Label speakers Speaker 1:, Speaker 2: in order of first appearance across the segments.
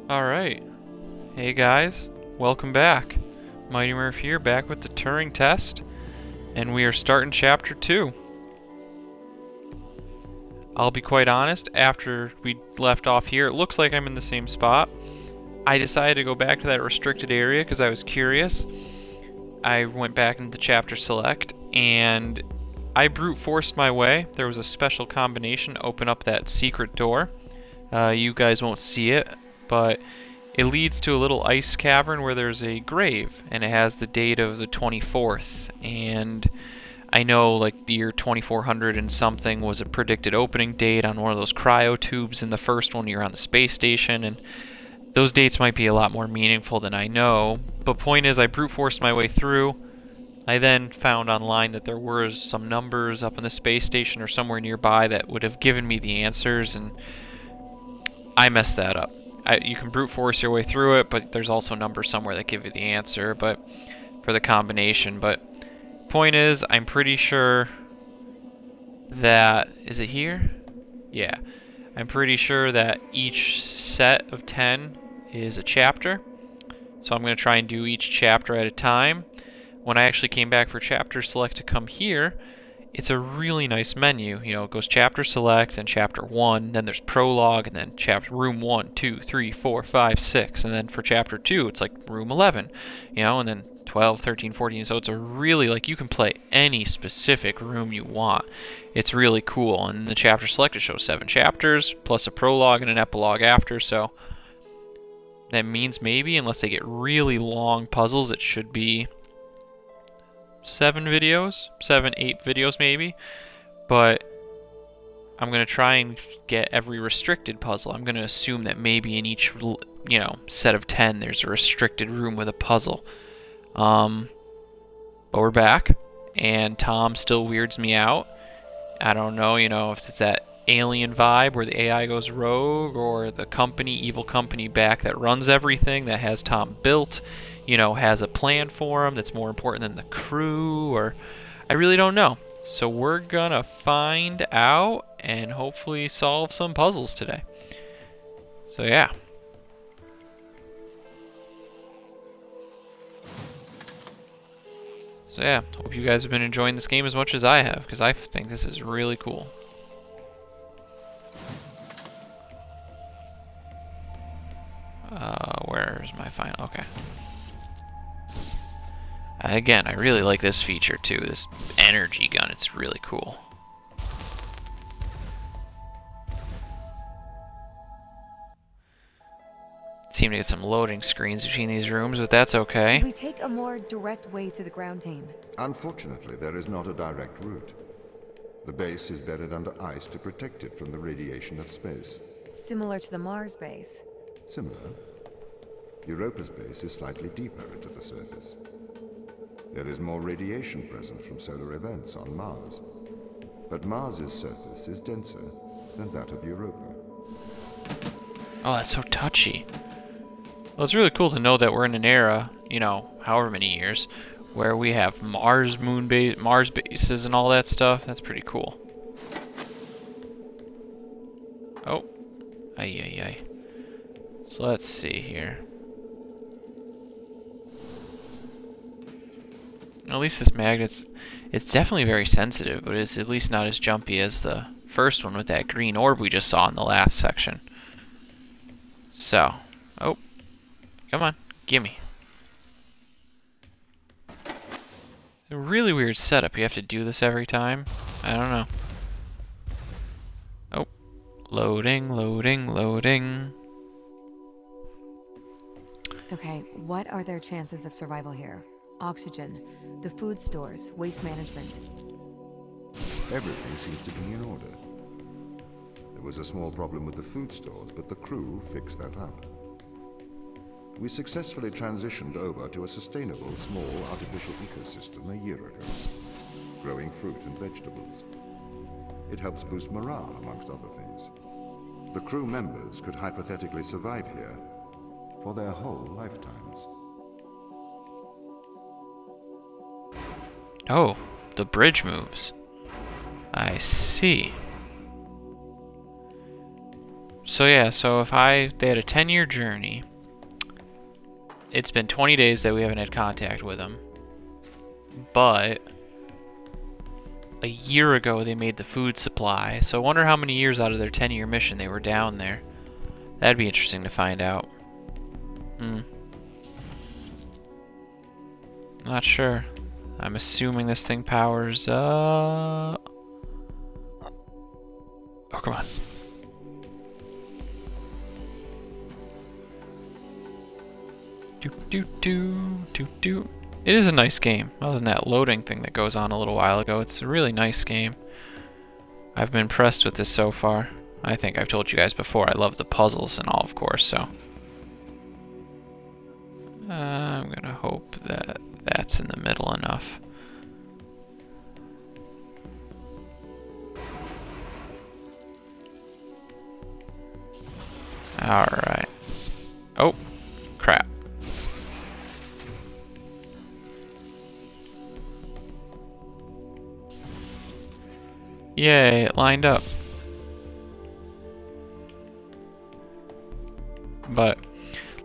Speaker 1: Alright. Hey guys, welcome back. MightyMurphh here, back with the Turing test, and we are starting chapter 2. I'll be quite honest, after we left off here, it looks like I'm in the same spot. I decided to go back to that restricted area because I was curious. I went back into chapter select, and I brute forced my way. There was a special combination to open up that secret door. You guys won't see it, but it leads to a little ice cavern where there's a grave, and it has the date of the 24th. And I know, like, the year 2400 and something was a predicted opening date on one of those cryo tubes in the first one you're on the space station, and those dates might be a lot more meaningful than I know. But point is, I brute forced my way through. I then found online that there were some numbers up in the space station or somewhere nearby that would have given me the answers, and I messed that up. You can brute force your way through it, but there's also numbers somewhere that give you the answer, but for the combination. But point is, I'm pretty sure that... Is it here? Yeah. I'm pretty sure that each set of 10 is a chapter. So I'm going to try and do each chapter at a time. When I actually came back for chapter select to come here, it's a really nice menu. You know, it goes chapter select and chapter 1, then there's prologue, and then chapter room 1, 2, 3, 4, 5, 6, and then for chapter 2 it's like room 11, you know, and then 12, 13, 14. So it's a really, like, you can play any specific room you want. It's really cool. And the chapter select, it shows 7 chapters plus a prologue and an epilogue after, so that means maybe, unless they get really long puzzles, it should be 7 videos, 7, 8 videos maybe. But I'm going to try and get every restricted puzzle. I'm going to assume that maybe in each, you know, set of 10 there's a restricted room with a puzzle. But we're back, and Tom still weirds me out. I don't know, you know, if it's that alien vibe where the AI goes rogue, or the company, evil company back that runs everything, that has Tom built, you know, has a plan for him that's more important than the crew, or I really don't know. So we're gonna find out and hopefully solve some puzzles today. So yeah. So yeah, hope you guys have been enjoying this game as much as I have, because I think this is really cool. Where's my final? Okay. Again, I really like this feature too, this energy gun. It's really cool. Seem to get some loading screens between these rooms, but that's okay.
Speaker 2: We take a more direct way to the ground team.
Speaker 3: Unfortunately, there is not a direct route. The base is buried under ice to protect it from the radiation of space.
Speaker 2: Similar to the Mars base.
Speaker 3: Similar. Europa's base is slightly deeper into the surface. There is more radiation present from solar events on Mars. But Mars's surface is denser than that of Europa.
Speaker 1: Oh, that's so touchy. Well, it's really cool to know that we're in an era, you know, however many years, where we have Mars bases and all that stuff. That's pretty cool. Oh. Ay. So let's see here. At least this magnet's, it's definitely very sensitive, but it's at least not as jumpy as the first one with that green orb we just saw in the last section. So, oh, come on, gimme. A really weird setup. You have to do this every time. I don't know. Oh, loading.
Speaker 2: Okay, what are their chances of survival here? Oxygen, the food stores, waste management.
Speaker 3: Everything seems to be in order. There was a small problem with the food stores, but the crew fixed that up. We successfully transitioned over to a sustainable, small, artificial ecosystem a year ago, growing fruit and vegetables. It helps boost morale, amongst other things. The crew members could hypothetically survive here for their whole lifetimes.
Speaker 1: Oh, the bridge moves. I see. So yeah, so if they had a 10-year journey, it's been 20 days that we haven't had contact with them. But a year ago they made the food supply, so I wonder how many years out of their 10-year mission they were down there. That'd be interesting to find out. Not sure. I'm assuming this thing powers up. Oh, come on. Do. It is a nice game, other than that loading thing that goes on a little while ago. It's a really nice game. I've been impressed with this so far. I think I've told you guys before, I love the puzzles and all, of course, so. I'm gonna hope that that's in the middle enough. Alright. Oh, crap. Yay, it lined up. But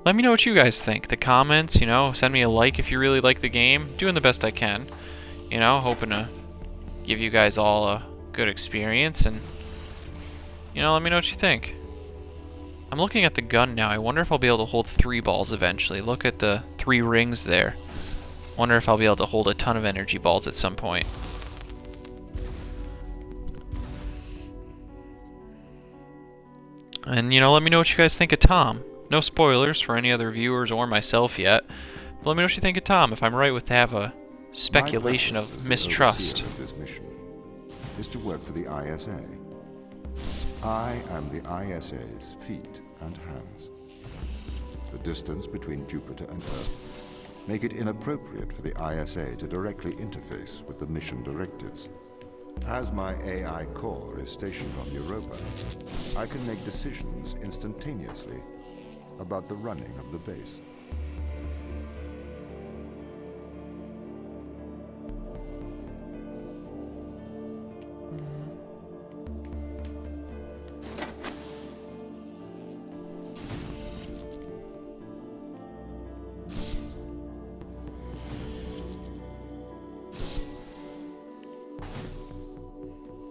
Speaker 1: let me know what you guys think. The comments, you know, send me a like if you really like the game. Doing the best I can. You know, hoping to give you guys all a good experience, and you know, let me know what you think. I'm looking at the gun now. I wonder if I'll be able to hold 3 balls eventually. Look at the 3 rings there. Wonder if I'll be able to hold a ton of energy balls at some point. And, you know, let me know what you guys think of Tom. No spoilers for any other viewers or myself yet. But let me know what you think of Tom, if I'm right with to have a speculation of mistrust.
Speaker 3: Of this mission is to work for the ISA. I am the ISA's feet and hands. The distance between Jupiter and Earth make it inappropriate for the ISA to directly interface with the mission directives. As my AI core is stationed on Europa, I can make decisions instantaneously about the running of the base.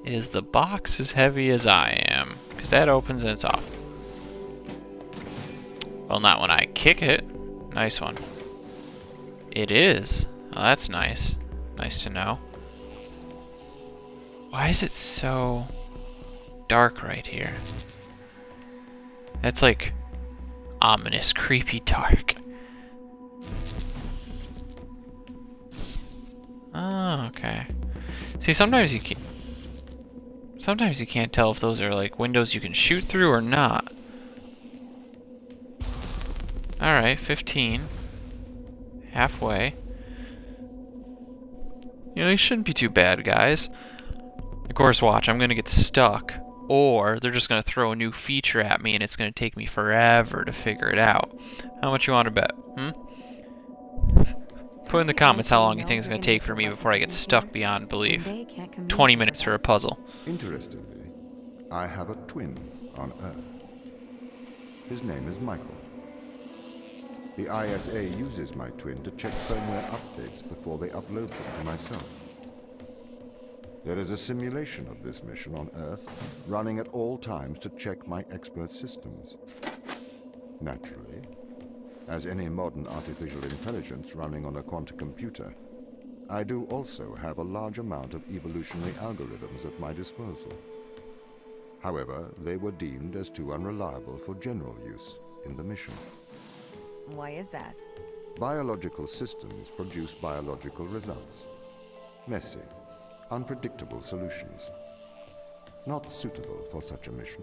Speaker 1: Is the box as heavy as I am? Because that opens and it's off. Well, not when I kick it. Nice one. It is. Oh, that's nice. Nice to know. Why is it so dark right here? That's like ominous, creepy dark. Oh, okay. See, sometimes you can't tell if those are like windows you can shoot through or not. Alright, 15. Halfway. You know, these shouldn't be too bad, guys. Of course, watch, I'm gonna get stuck. Or they're just gonna throw a new feature at me and it's gonna take me forever to figure it out. How much you want to bet? Put in the comments how long you think it's gonna take for me before I get stuck beyond belief. 20 minutes for a puzzle.
Speaker 3: Interestingly, I have a twin on Earth. His name is Michael. The ISA uses my twin to check firmware updates before they upload them to myself. There is a simulation of this mission on Earth running at all times to check my expert systems. Naturally, as any modern artificial intelligence running on a quantum computer, I do also have a large amount of evolutionary algorithms at my disposal. However, they were deemed as too unreliable for general use in the mission.
Speaker 2: Why is that?
Speaker 3: Biological systems produce biological results. Messy, unpredictable solutions. Not suitable for such a mission.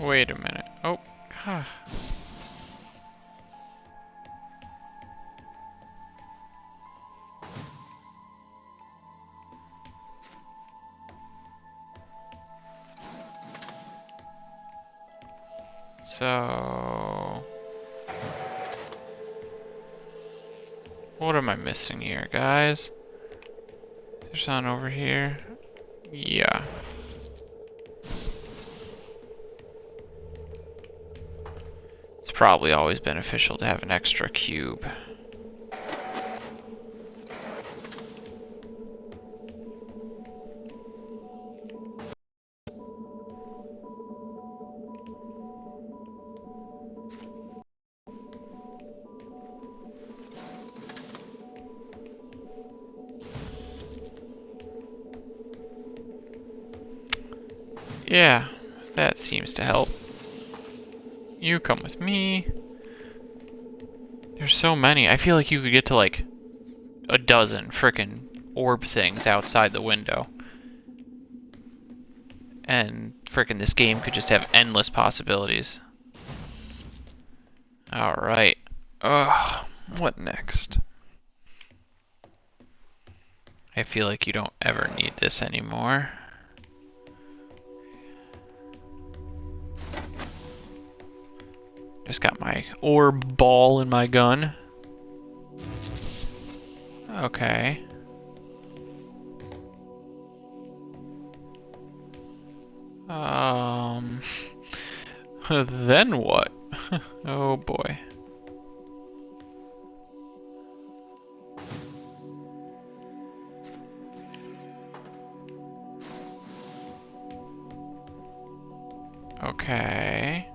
Speaker 1: Wait a minute. Oh, huh. So, what am I missing here, guys? Is there something over here? Yeah. It's probably always beneficial to have an extra cube. Yeah, that seems to help. You come with me. There's so many. I feel like you could get to like a dozen frickin' orb things outside the window. And frickin' this game could just have endless possibilities. Alright. Ugh, what next? I feel like you don't ever need this anymore. Just got my orb ball in my gun. Okay. Then what? Oh boy. Okay.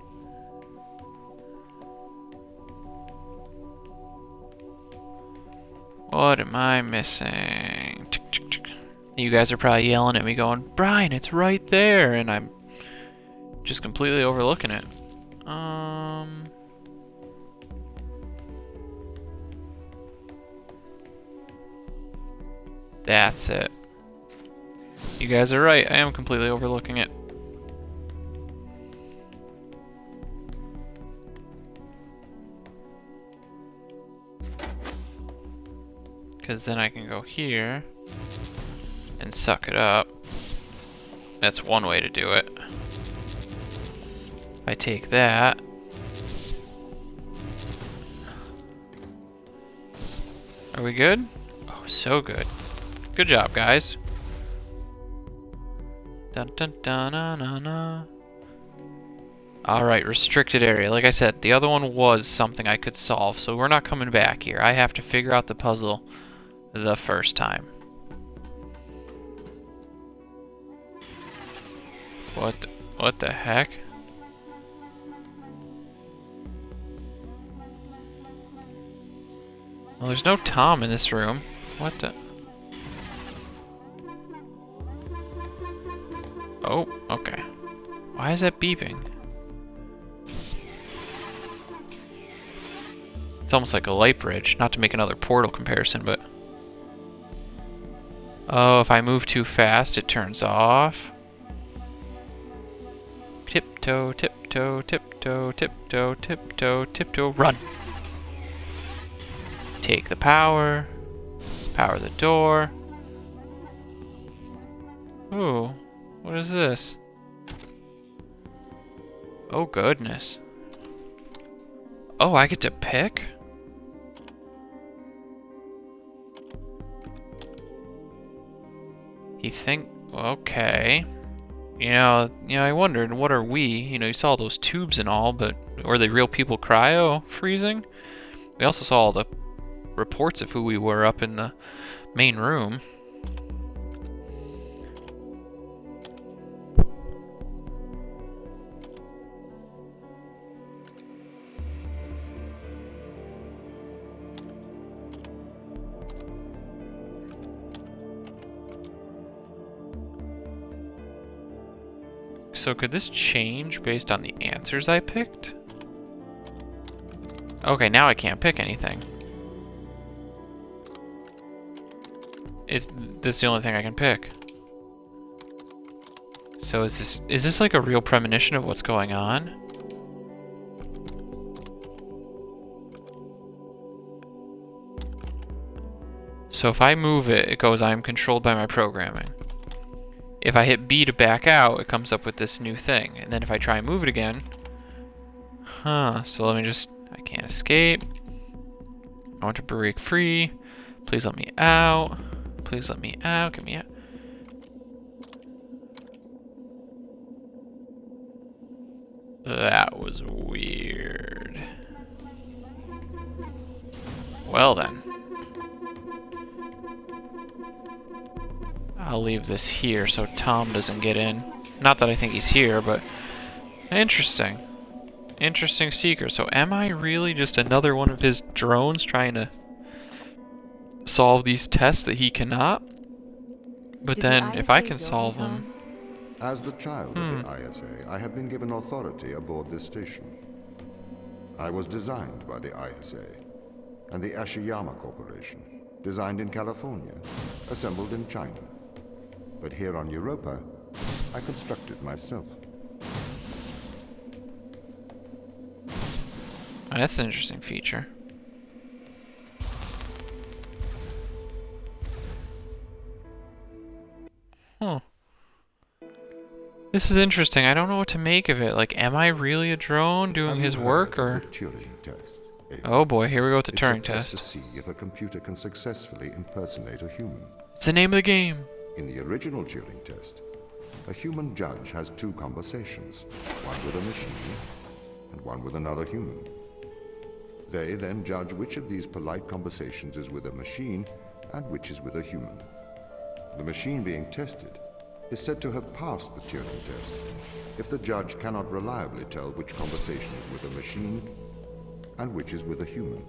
Speaker 1: What am I missing? You guys are probably yelling at me going, Brian, it's right there, and I'm just completely overlooking it. That's it. You guys are right, I am completely overlooking it. Because then I can go here and suck it up. That's one way to do it. If I take that. Are we good? Oh, so good. Good job, guys. Dun dun dun dun dun dun. Alright, restricted area. Like I said, the other one was something I could solve, so we're not coming back here. I have to figure out the puzzle the first time. What the heck? Well, there's no Tom in this room. What the? Oh, okay. Why is that beeping? It's almost like a light bridge. Not to make another Portal comparison, but... Oh, if I move too fast, it turns off. Tiptoe, tiptoe, tiptoe, tiptoe, tiptoe, tiptoe, run! Take the power. Power the door. Ooh, what is this? Oh goodness. Oh, I get to pick? You think, okay. You know, I wondered, what are we? You know, you saw those tubes and all, but were they real people cryo freezing? We also saw all the reports of who we were up in the main room. So could this change based on the answers I picked? Okay, now I can't pick anything. This is the only thing I can pick. So is this like a real premonition of what's going on? So if I move it, it goes, I'm controlled by my programming. If I hit B to back out, it comes up with this new thing. And then if I try and move it again... Huh, so let me just... I can't escape. I want to break free. Please let me out. Please let me out. Get me out. That was weird. Well then. I'll leave this here so Tom doesn't get in. Not that I think he's here, but... Interesting. Interesting seeker. So am I really just another one of his drones trying to solve these tests that he cannot? But then, if I can solve them...
Speaker 3: As the child of the ISA, I have been given authority aboard this station. I was designed by the ISA and the Ashiyama Corporation, designed in California, assembled in China. But here on Europa, I constructed myself.
Speaker 1: Oh, that's an interesting feature. Huh. This is interesting. I don't know what to make of it. Like, am I really a drone doing his work, or...
Speaker 3: Turing test.
Speaker 1: Oh boy, here we go with the Turing
Speaker 3: It's a test
Speaker 1: test.
Speaker 3: to see if a computer can successfully impersonate a human.
Speaker 1: It's the name of the game.
Speaker 3: In the original Turing test, a human judge has two conversations, one with a machine and one with another human. They then judge which of these polite conversations is with a machine and which is with a human. The machine being tested is said to have passed the Turing test if the judge cannot reliably tell which conversation is with a machine and which is with a human.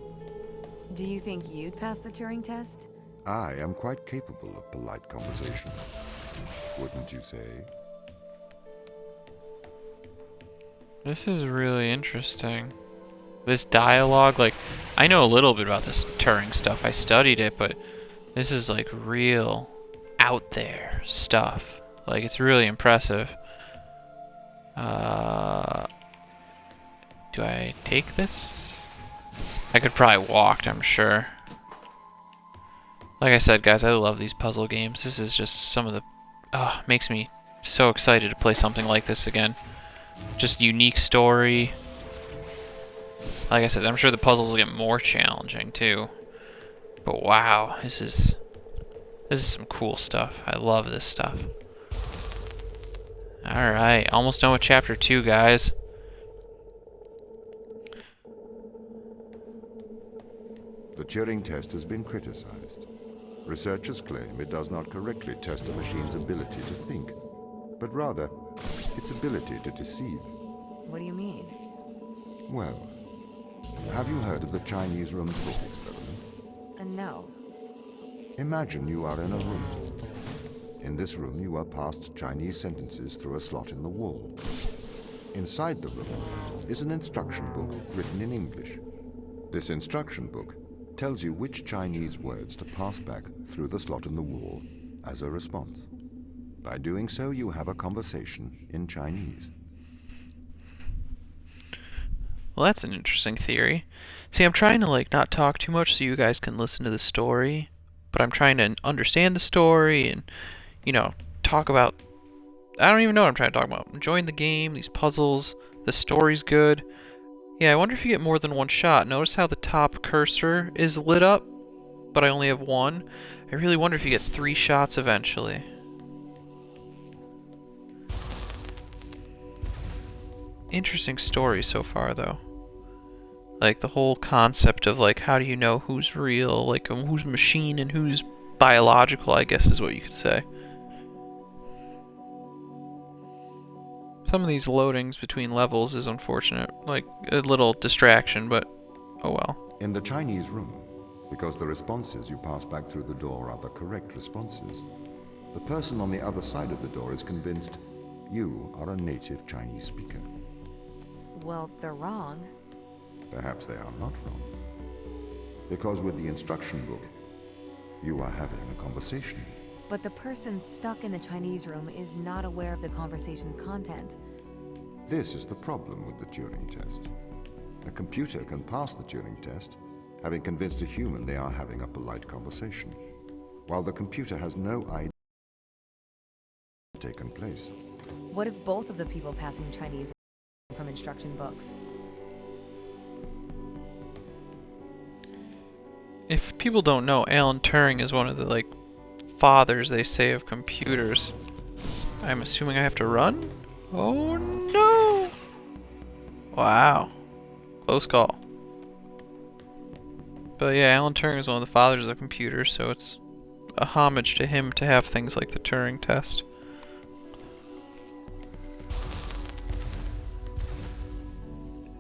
Speaker 2: Do you think you'd pass the Turing test?
Speaker 3: I am quite capable of polite conversation, wouldn't you say?
Speaker 1: This is really interesting. This dialogue, like, I know a little bit about this Turing stuff. I studied it, but this is like real out there stuff. Like, it's really impressive. Do I take this? I could probably walk, I'm sure. Like I said, guys, I love these puzzle games. This is just some of the... makes me so excited to play something like this again. Just unique story. Like I said, I'm sure the puzzles will get more challenging, too. But wow, this is some cool stuff. I love this stuff. Alright, almost done with Chapter 2, guys.
Speaker 3: The Turing test has been criticized. Researchers claim it does not correctly test a machine's ability to think, but rather its ability to deceive.
Speaker 2: What do you mean?
Speaker 3: Well, have you heard of the Chinese room thought experiment?
Speaker 2: No.
Speaker 3: Imagine you are in a room. In this room, you are passed Chinese sentences through a slot in the wall. Inside the room is an instruction book written in English. This instruction book tells you which Chinese words to pass back through the slot in the wall as a response. By doing so, you have a conversation in Chinese.
Speaker 1: Well, that's an interesting theory. See, I'm trying to, like, not talk too much so you guys can listen to the story, but I'm trying to understand the story and, you know, talk about... I don't even know what I'm trying to talk about. Enjoying the game, these puzzles, the story's good. Yeah, I wonder if you get more than one shot. Notice how the top cursor is lit up, but I only have one. I really wonder if you get 3 shots eventually. Interesting story so far, though. Like, the whole concept of, like, how do you know who's real, like, who's machine and who's biological, I guess is what you could say. Some of these loadings between levels is unfortunate, like a little distraction, but oh well.
Speaker 3: In the Chinese room, because the responses you pass back through the door are the correct responses, the person on the other side of the door is convinced you are a native Chinese speaker.
Speaker 2: Well, they're wrong.
Speaker 3: Perhaps they are not wrong. Because with the instruction book, you are having a conversation
Speaker 2: But the person stuck in the Chinese room is not aware of the conversation's content.
Speaker 3: This is the problem with the Turing test. A computer can pass the Turing test, having convinced a human they are having a polite conversation, while the computer has no idea taken place.
Speaker 2: What if both of the people passing Chinese from instruction books?
Speaker 1: If people don't know, Alan Turing is one of the, like, fathers, they say, of computers. I'm assuming I have to run? Oh no! Wow. Close call. But yeah, Alan Turing is one of the fathers of computers, so it's a homage to him to have things like the Turing test.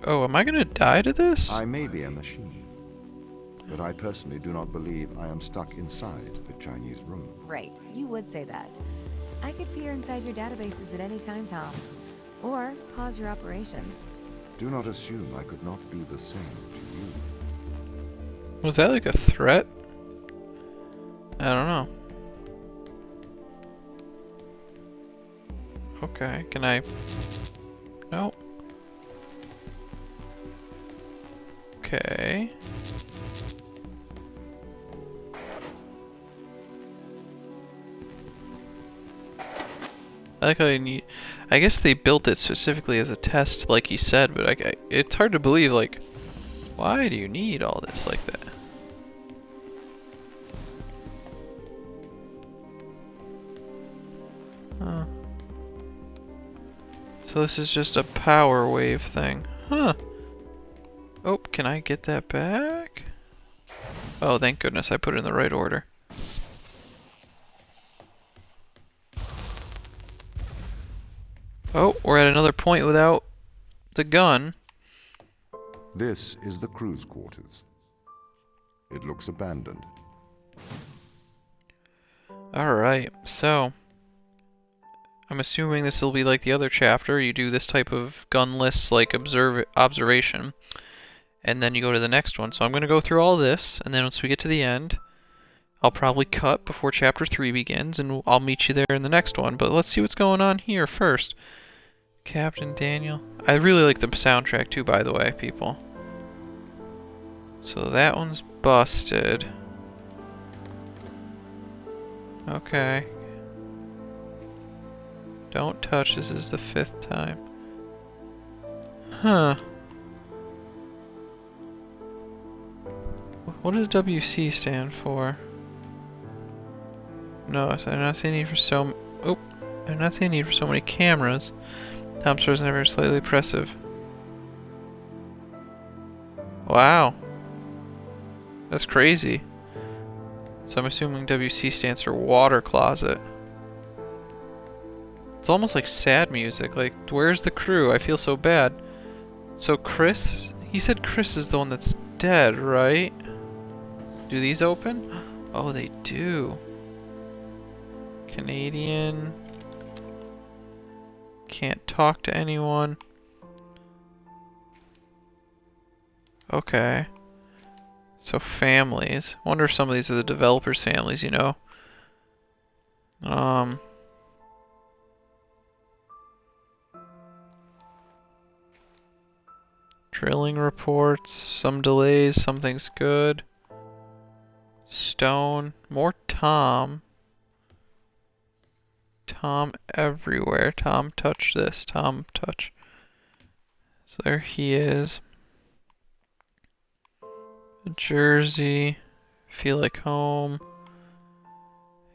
Speaker 1: Oh, am I gonna die to this?
Speaker 3: I may be a machine, but I personally do not believe I am stuck inside the Chinese room.
Speaker 2: Right, you would say that. I could peer inside your databases at any time, Tom. Or pause your operation.
Speaker 3: Do not assume I could not do the same to you.
Speaker 1: Was that like a threat? I don't know. Okay, can I... No. Okay. I like how you need... I guess they built it specifically as a test, like he said, but it's hard to believe, like, why do you need all this like that? Huh. So this is just a power wave thing. Huh. Oh, can I get that back? Oh, thank goodness I put it in the right order. Oh, we're at another point without the gun.
Speaker 3: This is the crew's quarters. It looks abandoned.
Speaker 1: Alright, so I'm assuming this will be like the other chapter. You do this type of gunless like observation, and then you go to the next one. So I'm going to go through all this, and then once we get to the end, I'll probably cut before chapter 3 begins, and I'll meet you there in the next one. But let's see what's going on here first. Captain Daniel. I really like the soundtrack too, by the way, people. So that one's busted. Okay. Don't touch, this is the 5th time. Huh. What does WC stand for? No, I'm not seeing need for so... Oh, I'm not seeing need for so many cameras. Top store is never slightly oppressive. Wow. That's crazy. So I'm assuming WC stands for water closet. It's almost like sad music. Like, where's the crew? I feel so bad. So Chris? He said Chris is the one that's dead, right? Do these open? Oh, they do. Canadian. Can't talk to anyone. Okay. So families. Wonder if some of these are the developers' families, you know? Drilling reports, some delays, something's good. Stone, more Tom. Tom everywhere. Tom touch this. Tom touch. So there he is. Jersey. Feel like home.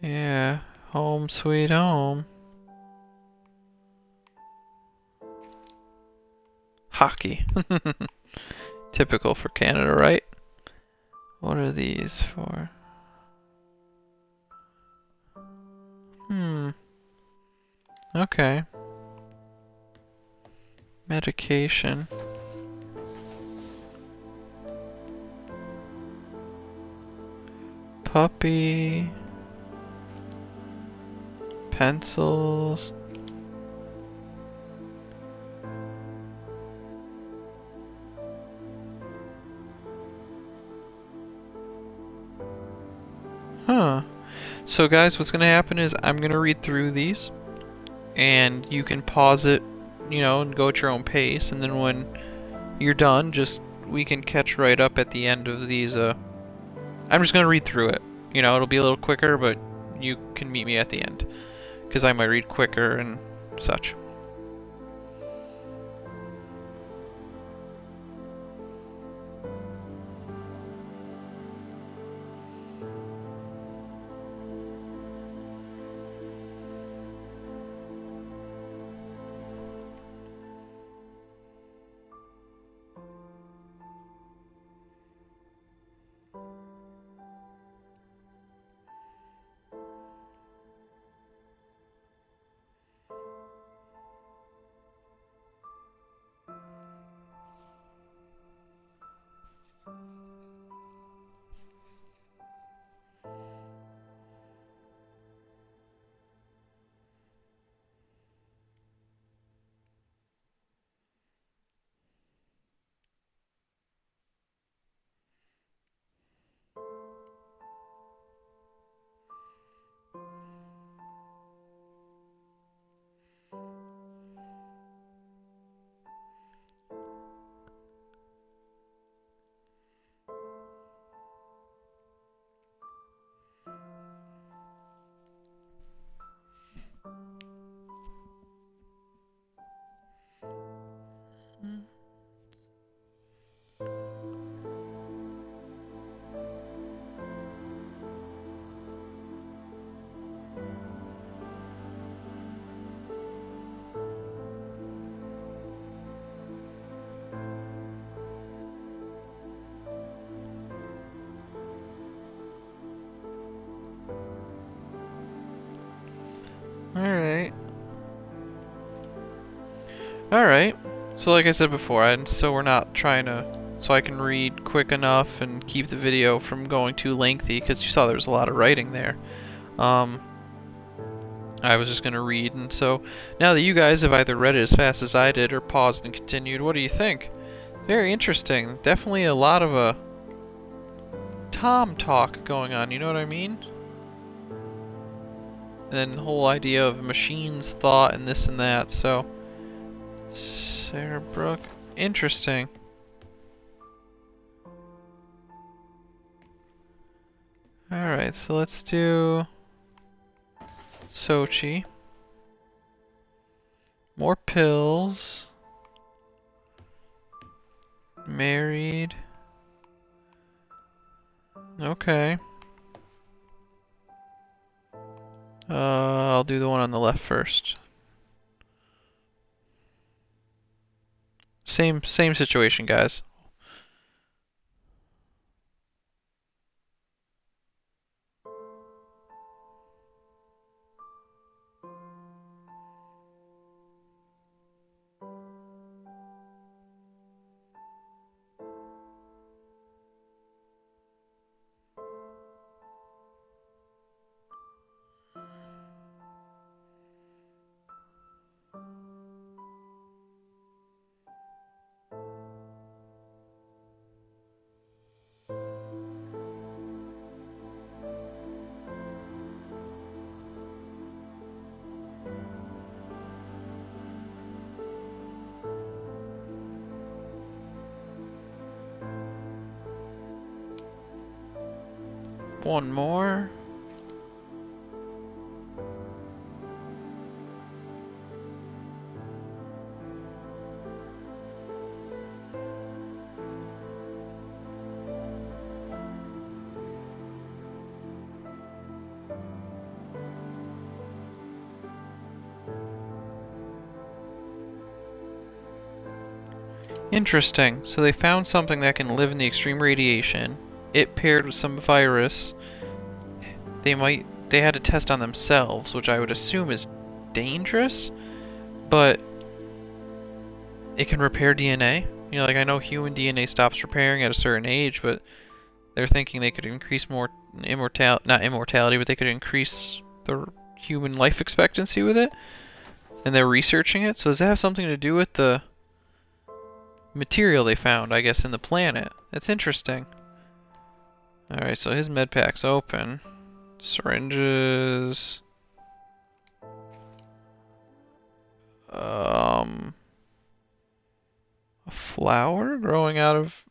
Speaker 1: Yeah. Home sweet home. Hockey. Typical for Canada, right? What are these for? Okay. Medication. Puppy. Pencils. Huh. So guys, what's going to happen is I'm going to read through these, and you can pause it, you know, and go at your own pace, and then when you're done, we can catch right up at the end of these. I'm just going to read through it. You know, it'll be a little quicker, but you can meet me at the end, because I might read quicker and such. Alright. Alright. So like I said before, so we're not trying to... So I can read quick enough and keep the video from going too lengthy, because you saw there was a lot of writing there. I was just going to read, and so now that you guys have either read it as fast as I did or paused and continued, what do you think? Very interesting. Definitely a lot of Tom talk going on, you know what I mean? And then the whole idea of machines thought and this and that, so... Sarah Brooke. Interesting. Alright, so let's do... Sochi. More pills. Married. Okay. I'll do the one on the left first. Same situation, guys. One more. Interesting. So they found something that can live in the extreme radiation. It paired with some virus. They had a test on themselves, which I would assume is dangerous, but it can repair DNA. You know, like I know human DNA stops repairing at a certain age, but they're thinking they could increase not immortality, but they could increase the human life expectancy with it, and they're researching it. So does that have something to do with the material they found, I guess, in the planet? That's interesting. Alright, so his med pack's open. Syringes. A flower growing out of...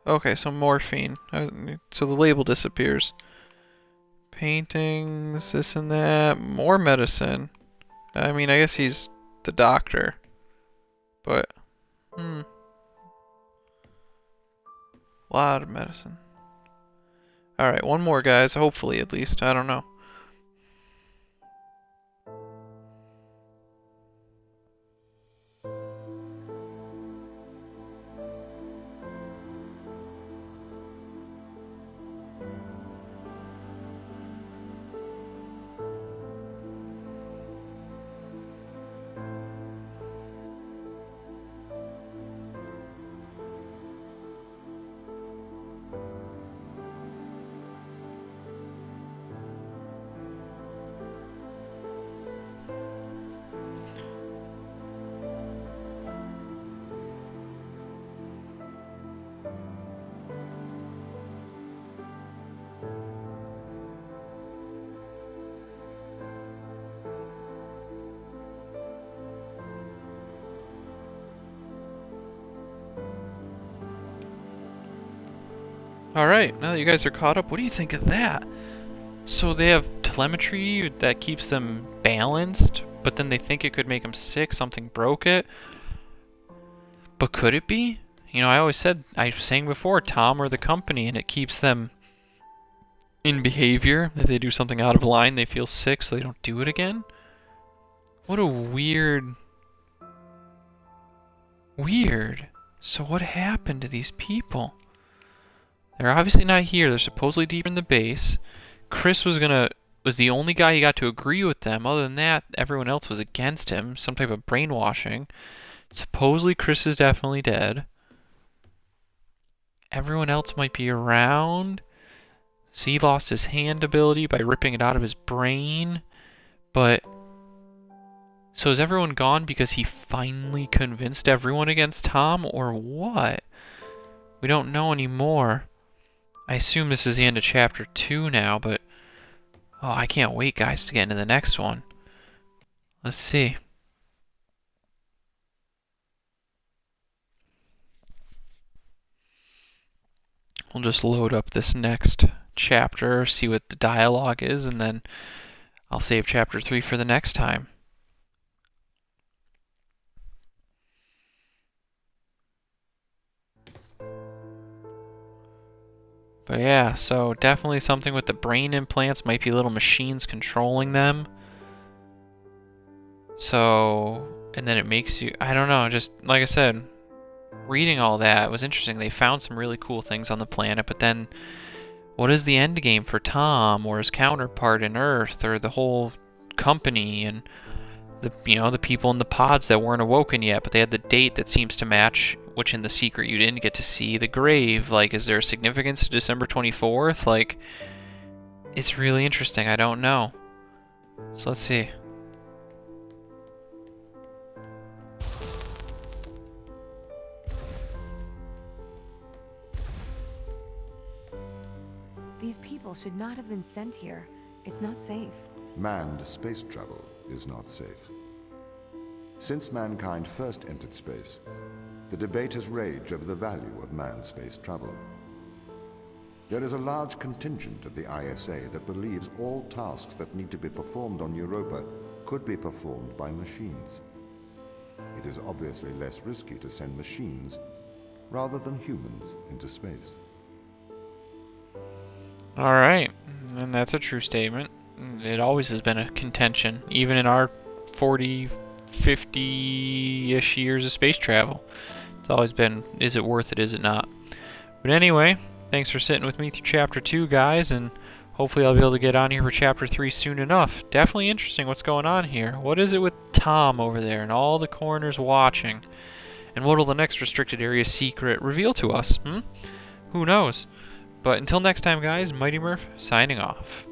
Speaker 1: Okay, so morphine. So the label disappears. Paintings, this and that. More medicine. I mean, I guess he's the doctor. But, lot of medicine. Alright, one more, guys. Hopefully, at least. I don't know. Alright, now that you guys are caught up, what do you think of that? So they have telemetry that keeps them balanced, but then they think it could make them sick, something broke it. But could it be? You know, I was saying before, Tom or the company, and it keeps them in behavior. If they do something out of line, they feel sick, so they don't do it again. What a weird... So what happened to these people? They're obviously not here. They're supposedly deep in the base. Chris was the only guy who got to agree with them. Other than that, everyone else was against him. Some type of brainwashing. Supposedly Chris is definitely dead. Everyone else might be around. So he lost his hand ability by ripping it out of his brain. But... so is everyone gone because he finally convinced everyone against Tom, or what? We don't know anymore. I assume this is the end of chapter 2 now, but... oh, I can't wait, guys, to get into the next one. Let's see. We'll just load up this next chapter, see what the dialogue is, and then I'll save chapter 3 for the next time. But yeah, so definitely something with the brain implants. Might be little machines controlling them. So, and then it makes you, I don't know, just like I said, reading all that was interesting. They found some really cool things on the planet, but then what is the end game for Tom or his counterpart in Earth or the whole company and the the people in the pods that weren't awoken yet, but they had the date that seems to match, which in the secret you didn't get to see the grave. Like, is there a significance to December 24th? Like, it's really interesting. I don't know. So let's see.
Speaker 2: These people should not have been sent here. It's not safe.
Speaker 3: Manned space travel is not safe. Since mankind first entered space, the debate has raged over the value of manned space travel. There is a large contingent of the ISA that believes all tasks that need to be performed on Europa could be performed by machines. It is obviously less risky to send machines rather than humans into space.
Speaker 1: Alright, and that's a true statement. It always has been a contention, even in our 40, 50-ish years of space travel. It's always been, is it worth it, is it not? But anyway, thanks for sitting with me through Chapter 2, guys, and hopefully I'll be able to get on here for Chapter 3 soon enough. Definitely interesting what's going on here. What is it with Tom over there and all the coroners watching? And what will the next restricted area secret reveal to us? Who knows? But until next time, guys, MightyMurphh signing off.